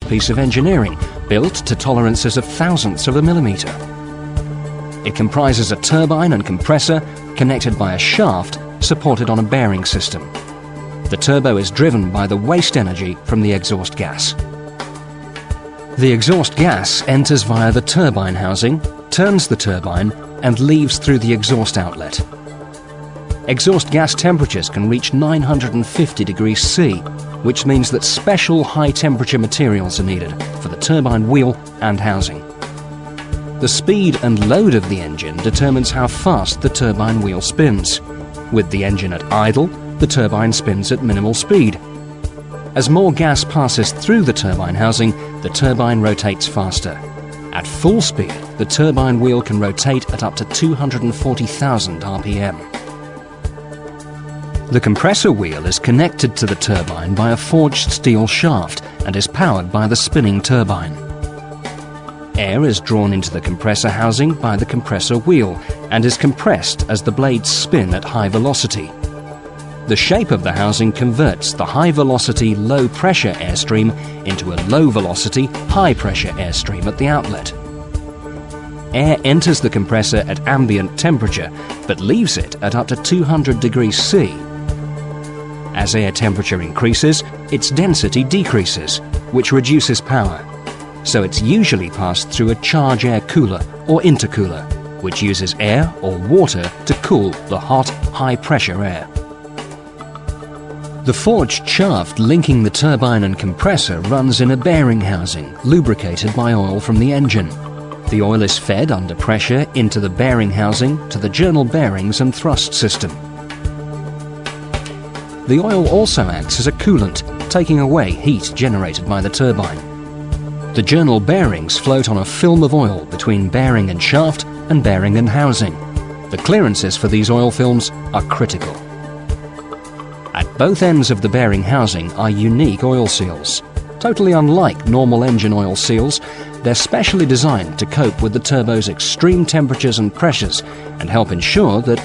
piece of engineering built to tolerances of thousandths of a millimetre. It comprises a turbine and compressor connected by a shaft supported on a bearing system. The turbo is driven by the waste energy from the exhaust gas. The exhaust gas enters via the turbine housing, turns the turbine and leaves through the exhaust outlet. Exhaust gas temperatures can reach 950 degrees C, which means that special high-temperature materials are needed for the turbine wheel and housing. The speed and load of the engine determines how fast the turbine wheel spins. With the engine at idle, the turbine spins at minimal speed. As more gas passes through the turbine housing, the turbine rotates faster. At full speed, the turbine wheel can rotate at up to 240,000 RPM. The compressor wheel is connected to the turbine by a forged steel shaft and is powered by the spinning turbine. Air is drawn into the compressor housing by the compressor wheel and is compressed as the blades spin at high velocity. The shape of the housing converts the high-velocity, low-pressure airstream into a low-velocity, high-pressure airstream at the outlet. Air enters the compressor at ambient temperature, but leaves it at up to 200 degrees C. As air temperature increases, its density decreases, which reduces power. So it's usually passed through a charge air cooler or intercooler, which uses air or water to cool the hot, high-pressure air. The forged shaft linking the turbine and compressor runs in a bearing housing, lubricated by oil from the engine. The oil is fed under pressure into the bearing housing to the journal bearings and thrust system. The oil also acts as a coolant, taking away heat generated by the turbine. The journal bearings float on a film of oil between bearing and shaft and bearing and housing. The clearances for these oil films are critical. At both ends of the bearing housing are unique oil seals. Totally unlike normal engine oil seals, they're specially designed to cope with the turbo's extreme temperatures and pressures and help ensure that